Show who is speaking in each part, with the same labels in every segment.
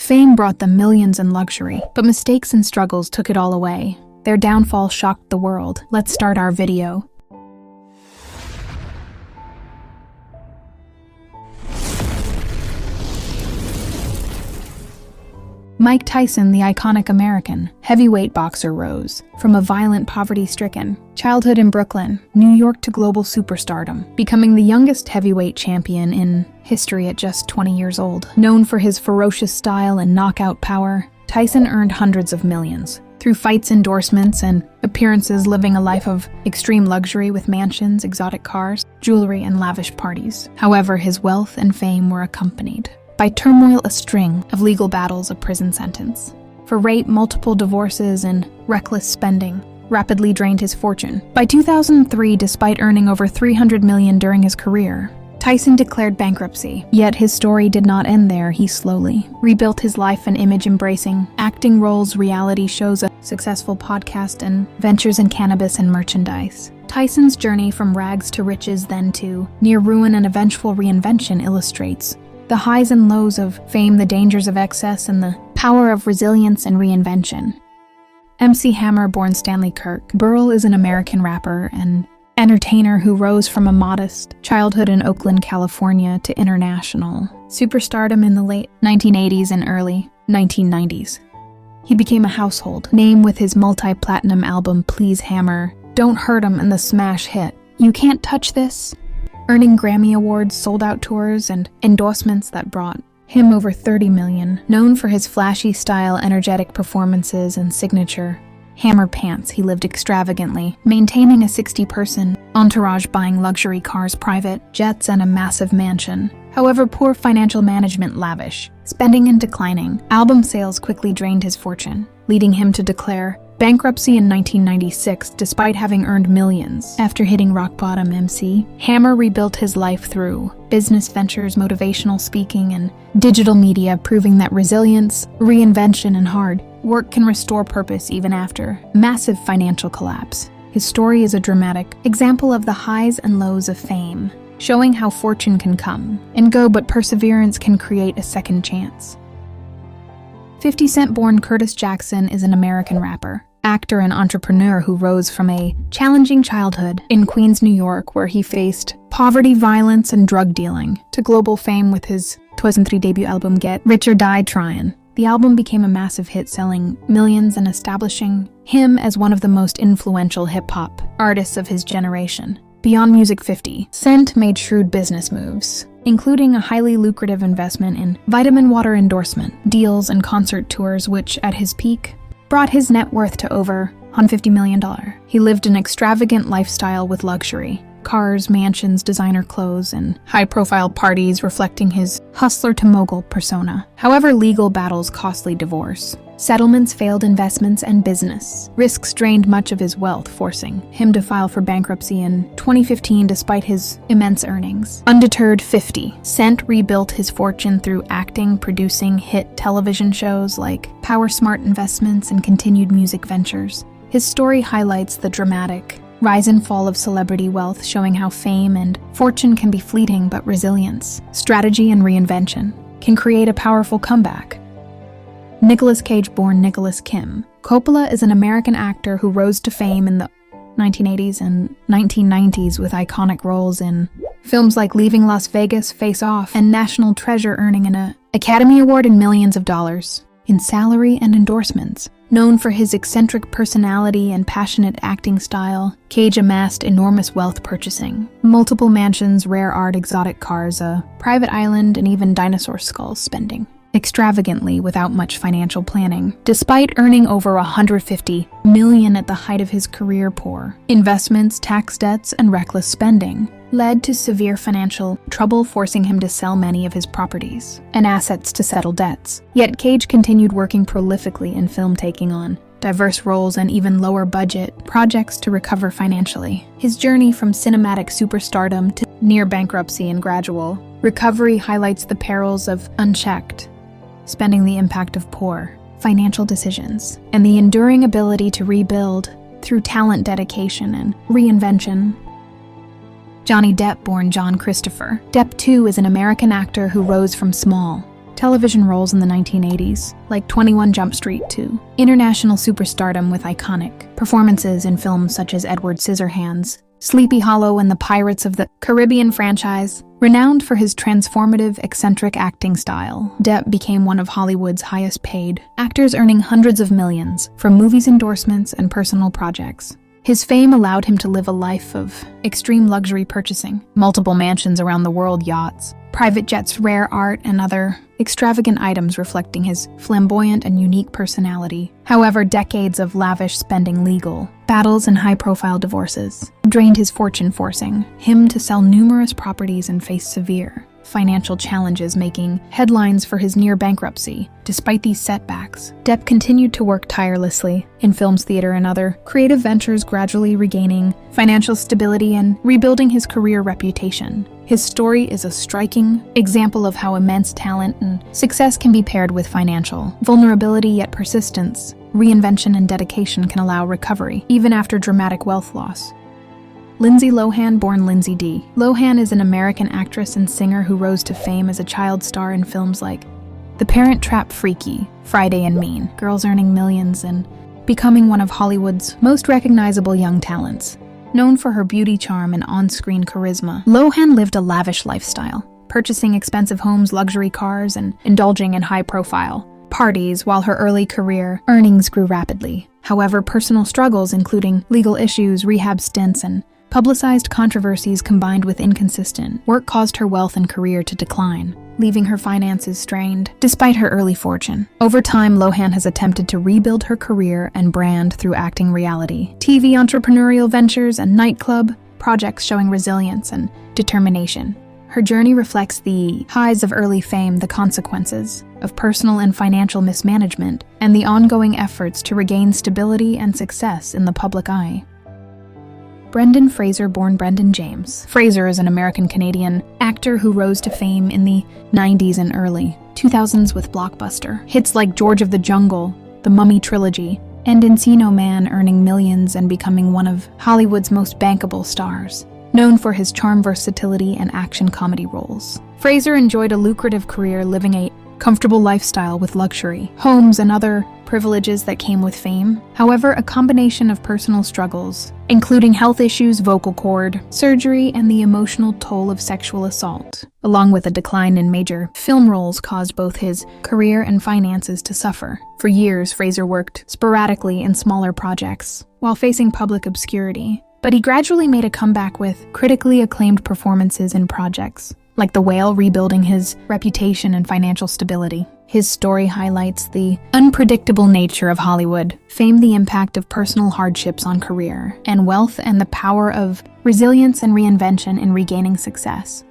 Speaker 1: Fame brought them millions in luxury, but mistakes and struggles took it all away. Their downfall shocked the world. Let's start our video. Mike Tyson, the iconic American heavyweight boxer, rose from a violent, poverty-stricken childhood in Brooklyn, New York to global superstardom, becoming the youngest heavyweight champion in history at just 20 years old. Known for his ferocious style and knockout power, Tyson earned hundreds of millions through fights, endorsements, and appearances, living a life of extreme luxury with mansions, exotic cars, jewelry, and lavish parties. However, his wealth and fame were accompanied by turmoil, a string of legal battles, a prison sentence for rape, multiple divorces, and reckless spending rapidly drained his fortune. By 2003, despite earning over $300 million during his career, Tyson declared bankruptcy. Yet his story did not end there. He slowly rebuilt his life and image, embracing acting roles, reality shows, a successful podcast, and ventures in cannabis and merchandise. Tyson's journey from rags to riches, then to near ruin and eventual reinvention, illustrates the highs and lows of fame, the dangers of excess, and the power of resilience and reinvention. MC Hammer, born Stanley Kirk Burrell, is an American rapper and entertainer who rose from a modest childhood in Oakland, California, to international superstardom in the late 1980s and early 1990s. He became a household name with his multi-platinum album Please Hammer, Don't Hurt 'Em, and the smash hit You Can't Touch This, earning Grammy Awards, sold-out tours, and endorsements that brought him over $30 million. Known for his flashy style, energetic performances, and signature Hammer pants, he lived extravagantly, maintaining a 60-person entourage, buying luxury cars, private jets, and a massive mansion. However, poor financial management, lavish spending, and declining album sales quickly drained his fortune, leading him to declare bankruptcy in 1996, despite having earned millions. After hitting rock bottom, MC Hammer rebuilt his life through business ventures, motivational speaking, and digital media, proving that resilience, reinvention, and hard work can restore purpose even after massive financial collapse. His story is a dramatic example of the highs and lows of fame, showing how fortune can come and go, but perseverance can create a second chance. 50 Cent, born Curtis Jackson, is an American rapper, actor, and entrepreneur who rose from a challenging childhood in Queens, New York, where he faced poverty, violence, and drug dealing, to global fame with his 2003 debut album Get Rich or Die Tryin'. The album became a massive hit, selling millions and establishing him as one of the most influential hip-hop artists of his generation. Beyond music, 50 Cent made shrewd business moves, including a highly lucrative investment in vitamin water endorsement deals and concert tours, which at his peak brought his net worth to over $150 million. He lived an extravagant lifestyle with luxury cars, mansions, designer clothes, and high-profile parties, reflecting his hustler to mogul persona. However, legal battles, costly divorce, settlements, failed investments, and business risks drained much of his wealth, forcing him to file for bankruptcy in 2015 despite his immense earnings. Undeterred, 50 Cent rebuilt his fortune through acting, producing hit television shows like Power Smart Investments, and continued music ventures. His story highlights the dramatic rise and fall of celebrity wealth, showing how fame and fortune can be fleeting, but resilience, strategy, and reinvention can create a powerful comeback. Nicolas Cage, born Nicholas Kim Coppola, is an American actor who rose to fame in the 1980s and 1990s with iconic roles in films like Leaving Las Vegas, Face Off, and National Treasure, earning an Academy Award and millions of dollars in salary and endorsements. Known for his eccentric personality and passionate acting style, Cage amassed enormous wealth, purchasing multiple mansions, rare art, exotic cars, a private island, and even dinosaur skulls, spending extravagantly without much financial planning. Despite earning over $150 million at the height of his career, poor investments, tax debts, and reckless spending led to severe financial trouble, forcing him to sell many of his properties and assets to settle debts. Yet Cage continued working prolifically in film, taking on diverse roles and even lower budget projects to recover financially. His journey from cinematic superstardom to near bankruptcy and gradual recovery highlights the perils of unchecked spending, the impact of poor financial decisions, and the enduring ability to rebuild through talent, dedication, and reinvention. Johnny Depp, born John Christopher Depp II, is an American actor who rose from small television roles in the 1980s, like 21 Jump Street, to international superstardom with iconic performances in films such as Edward Scissorhands, Sleepy Hollow, and the Pirates of the Caribbean franchise. Renowned for his transformative, eccentric acting style, Depp became one of Hollywood's highest-paid actors, earning hundreds of millions from movies endorsements and personal projects. His fame allowed him to live a life of extreme luxury, purchasing multiple mansions around the world, yachts, private jets, rare art, and other extravagant items reflecting his flamboyant and unique personality. However, decades of lavish spending, legal battles, and high-profile divorces drained his fortune, forcing him to sell numerous properties and face severe financial challenges, making headlines for his near bankruptcy. Despite these setbacks, Depp continued to work tirelessly in films, theater, and other creative ventures, gradually regaining financial stability and rebuilding his career reputation. His story is a striking example of how immense talent and success can be paired with financial vulnerability, yet persistence, reinvention, and dedication can allow recovery, even after dramatic wealth loss. Lindsay Lohan, born Lindsay D. Lohan, is an American actress and singer who rose to fame as a child star in films like The Parent Trap, Freaky, Friday, and Mean Girls, earning millions and becoming one of Hollywood's most recognizable young talents. Known for her beauty, charm, and on-screen charisma, Lohan lived a lavish lifestyle, purchasing expensive homes, luxury cars, and indulging in high-profile parties. While her early career earnings grew rapidly, however, personal struggles, including legal issues, rehab stints, and publicized controversies combined with inconsistent work, caused her wealth and career to decline, leaving her finances strained. Despite her early fortune, over time, Lohan has attempted to rebuild her career and brand through acting, reality TV, entrepreneurial ventures, and nightclub projects, showing resilience and determination. Her journey reflects the highs of early fame, the consequences of personal and financial mismanagement, and the ongoing efforts to regain stability and success in the public eye. Brendan Fraser, born Brendan James Fraser, is an American-Canadian actor who rose to fame in the 90s and early 2000s with blockbuster hits like George of the Jungle, The Mummy Trilogy, and Encino Man, earning millions and becoming one of Hollywood's most bankable stars. Known for his charm, versatility, and action comedy roles, Fraser enjoyed a lucrative career, living a comfortable lifestyle with luxury homes and other privileges that came with fame. However, a combination of personal struggles, including health issues, vocal cord surgery, and the emotional toll of sexual assault, along with a decline in major film roles, caused both his career and finances to suffer. For years, Fraser worked sporadically in smaller projects while facing public obscurity, but he gradually made a comeback with critically acclaimed performances in projects like The Whale, rebuilding his reputation and financial stability. His story highlights the unpredictable nature of Hollywood fame, the impact of personal hardships on career and wealth, and the power of resilience and reinvention in regaining success.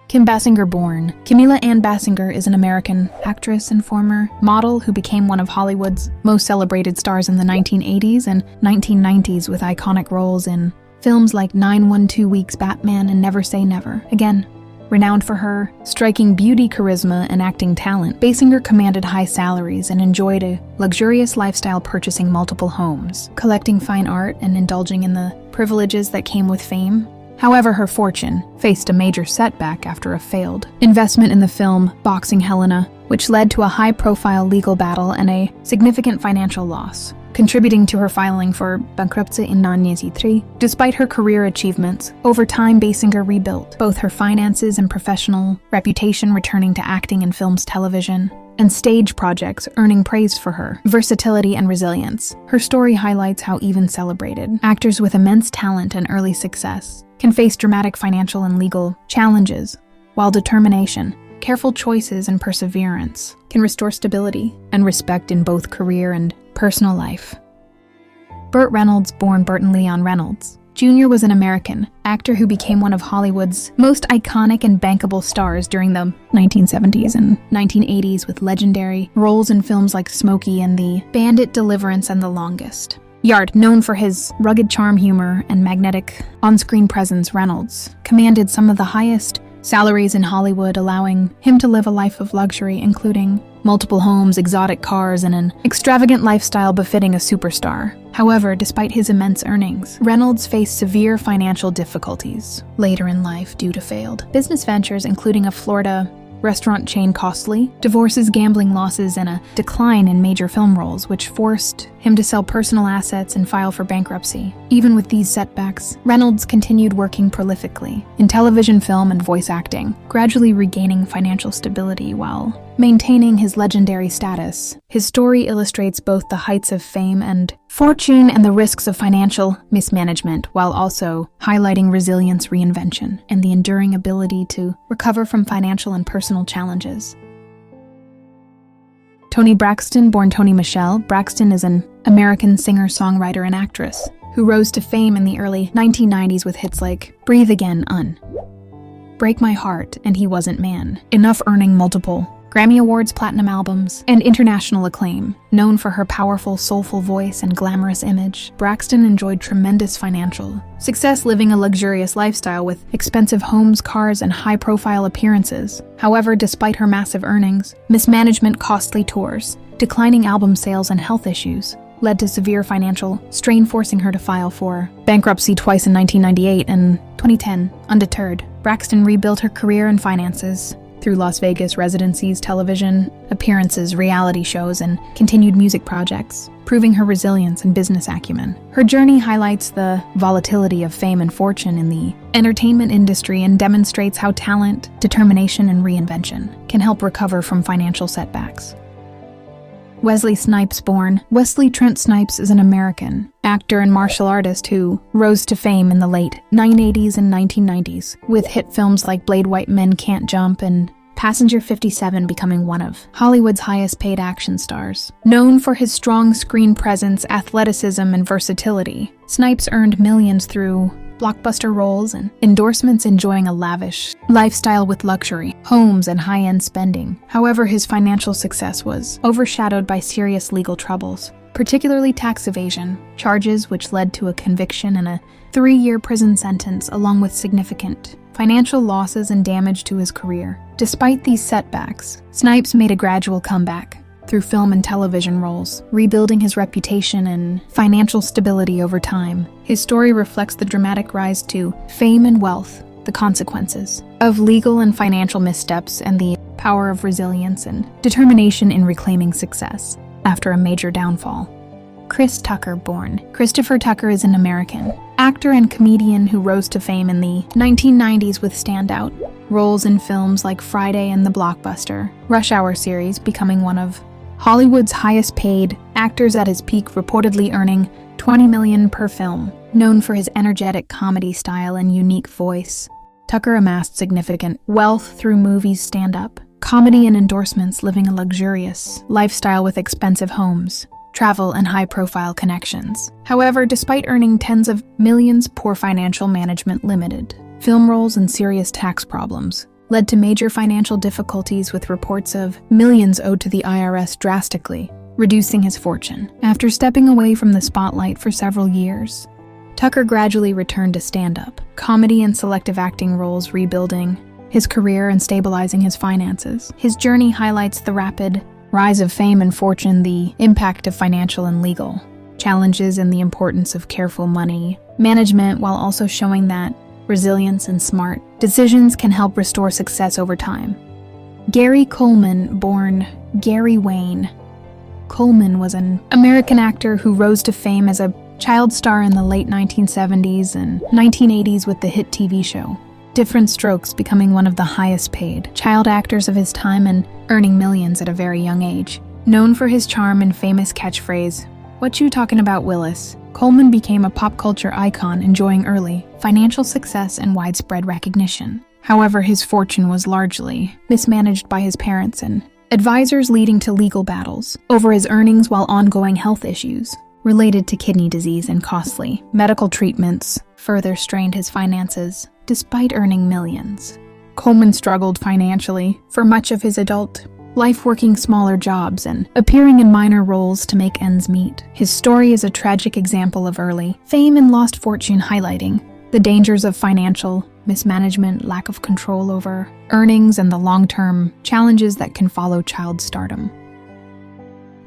Speaker 1: Kim Basinger, born Camilla Ann Basinger, is an American actress and former model who became one of Hollywood's most celebrated stars in the 1980s and 1990s with iconic roles in films like 912 Weeks, Batman, and Never Say Never. Again, renowned for her striking beauty, charisma, and acting talent, Basinger commanded high salaries and enjoyed a luxurious lifestyle, purchasing multiple homes, collecting fine art, and indulging in the privileges that came with fame. However, her fortune faced a major setback after a failed investment in the film Boxing Helena, which led to a high-profile legal battle and a significant financial loss, contributing to her filing for bankruptcy in 1993. Despite her career achievements, over time Basinger rebuilt both her finances and professional reputation, returning to acting in films, television, and stage projects, earning praise for her versatility and resilience. Her story highlights how even celebrated actors with immense talent and early success can face dramatic financial and legal challenges, while determination, careful choices, and perseverance can restore stability and respect in both career and personal life. Burt Reynolds, born Burton Leon Reynolds Jr., was an American actor who became one of Hollywood's most iconic and bankable stars during the 1970s and 1980s with legendary roles in films like Smokey and The Bandit, Deliverance, and The Longest Yard. Known for his rugged charm, humor, and magnetic on-screen presence, Reynolds commanded some of the highest salaries in Hollywood, allowing him to live a life of luxury, including multiple homes, exotic cars, and an extravagant lifestyle befitting a superstar. However, despite his immense earnings, Reynolds faced severe financial difficulties later in life due to failed business ventures, including a Florida restaurant chain Costly, divorces, gambling losses, and a decline in major film roles, which forced him to sell personal assets and file for bankruptcy. Even with these setbacks, Reynolds continued working prolifically in television, film, and voice acting, gradually regaining financial stability while maintaining his legendary status. His story illustrates both the heights of fame and fortune and the risks of financial mismanagement, while also highlighting resilience, reinvention, and the enduring ability to recover from financial and personal challenges. Toni Braxton, born Toni Michelle Braxton, is an American singer, songwriter, and actress who rose to fame in the early 1990s with hits like Breathe Again, Break My Heart, and He Wasn't Man, enough earning multiple Grammy Awards, platinum albums, and international acclaim. Known for her powerful, soulful voice and glamorous image, Braxton enjoyed tremendous financial success, living a luxurious lifestyle with expensive homes, cars, and high-profile appearances. However, despite her massive earnings, mismanagement, costly tours, declining album sales, and health issues led to severe financial strain, forcing her to file for bankruptcy twice in 1998 and 2010. Undeterred, Braxton rebuilt her career and finances through Las Vegas residencies, television appearances, reality shows, and continued music projects, proving her resilience and business acumen. Her journey highlights the volatility of fame and fortune in the entertainment industry and demonstrates how talent, determination, and reinvention can help recover from financial setbacks. Wesley Snipes, born Wesley Trent Snipes, is an American actor and martial artist who rose to fame in the late 1980s and 1990s, with hit films like Blade, White Men Can't Jump, and Passenger 57, becoming one of Hollywood's highest-paid action stars. Known for his strong screen presence, athleticism, and versatility, Snipes earned millions through blockbuster roles and endorsements, enjoying a lavish lifestyle with luxury homes and high-end spending. However, his financial success was overshadowed by serious legal troubles, particularly tax evasion charges, which led to a conviction and a 3-year prison sentence, along with significant financial losses and damage to his career. Despite these setbacks, Snipes made a gradual comeback through film and television roles, rebuilding his reputation and financial stability over time. His story reflects the dramatic rise to fame and wealth, the consequences of legal and financial missteps, and the power of resilience and determination in reclaiming success after a major downfall. Chris Tucker, born Christopher Tucker, is an American actor and comedian who rose to fame in the 1990s with standout roles in films like Friday and the blockbuster Rush Hour series, becoming one of Hollywood's highest-paid actors at his peak, reportedly earning $20 million per film. Known for his energetic comedy style and unique voice, Tucker amassed significant wealth through movies, stand-up comedy, and endorsements, living a luxurious lifestyle with expensive homes, travel, and high-profile connections. However, despite earning tens of millions, poor financial management, limited film roles, and serious tax problems led to major financial difficulties, with reports of millions owed to the IRS, drastically reducing his fortune. After stepping away from the spotlight for several years, Tucker gradually returned to stand-up comedy and selective acting roles, rebuilding his career and stabilizing his finances. His journey highlights the rapid rise of fame and fortune, the impact of financial and legal challenges, and the importance of careful money management, while also showing that resilience and smart decisions can help restore success over time. Gary Coleman, born Gary Wayne Coleman, was an American actor who rose to fame as a child star in the late 1970s and 1980s with the hit TV show Different Strokes, becoming one of the highest-paid child actors of his time and earning millions at a very young age. Known for his charm and famous catchphrase, "What you talking about, Willis?" Coleman became a pop culture icon, enjoying early financial success and widespread recognition. However, his fortune was largely mismanaged by his parents and advisors, leading to legal battles over his earnings, while ongoing health issues related to kidney disease and costly medical treatments further strained his finances. Despite earning millions, Coleman struggled financially for much of his adult life, working smaller jobs and appearing in minor roles to make ends meet. His story is a tragic example of early fame and lost fortune, highlighting the dangers of financial mismanagement, lack of control over earnings, and the long-term challenges that can follow child stardom.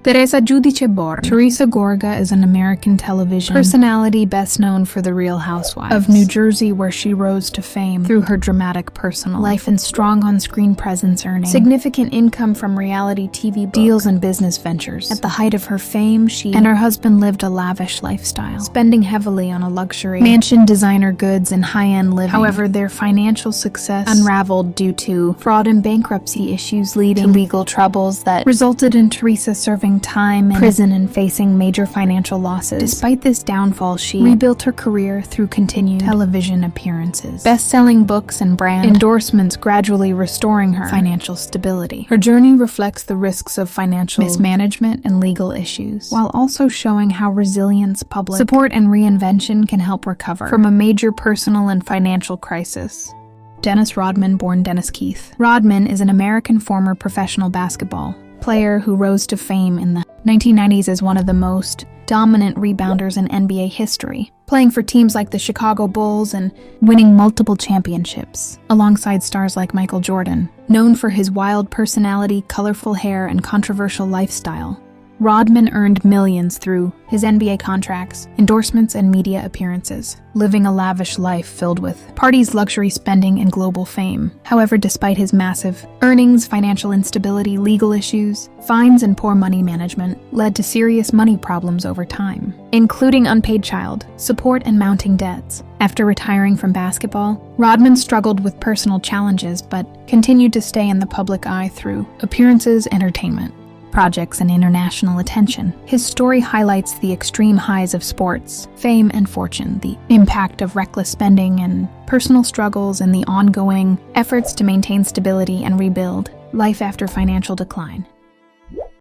Speaker 1: Teresa Giudice Born. Teresa Gorga is an American television personality best known for The Real Housewives of New Jersey, where she rose to fame through her dramatic personal life and strong on-screen presence, earning significant income from reality TV deals and business ventures. At the height of her fame, she and her husband lived a lavish lifestyle, spending heavily on a luxury mansion, designer goods, and high-end living. However, their financial success unraveled due to fraud and bankruptcy issues, leading to legal troubles that resulted in Teresa serving time in prison and facing major financial losses. Despite this downfall, she rebuilt her career through continued television appearances, best-selling books, and brand endorsements, gradually restoring her financial stability. Her journey reflects the risks of financial mismanagement and legal issues, while also showing how resilience, public support, and reinvention can help recover from a major personal and financial crisis. Dennis Rodman, born Dennis Keith. Rodman is an American former professional basketball player who rose to fame in the 1990s as one of the most dominant rebounders in NBA history, playing for teams like the Chicago Bulls and winning multiple championships, alongside stars like Michael Jordan. Known for his wild personality, colorful hair, and controversial lifestyle, Rodman earned millions through his NBA contracts, endorsements, and media appearances, living a lavish life filled with parties, luxury spending, and global fame. However, despite his massive earnings, financial instability, legal issues, fines, and poor money management led to serious money problems over time, including unpaid child support and mounting debts. After retiring from basketball, Rodman struggled with personal challenges but continued to stay in the public eye through appearances, entertainment projects, and international attention. His story highlights the extreme highs of sports, fame, and fortune, the impact of reckless spending and personal struggles, and the ongoing efforts to maintain stability and rebuild life after financial decline.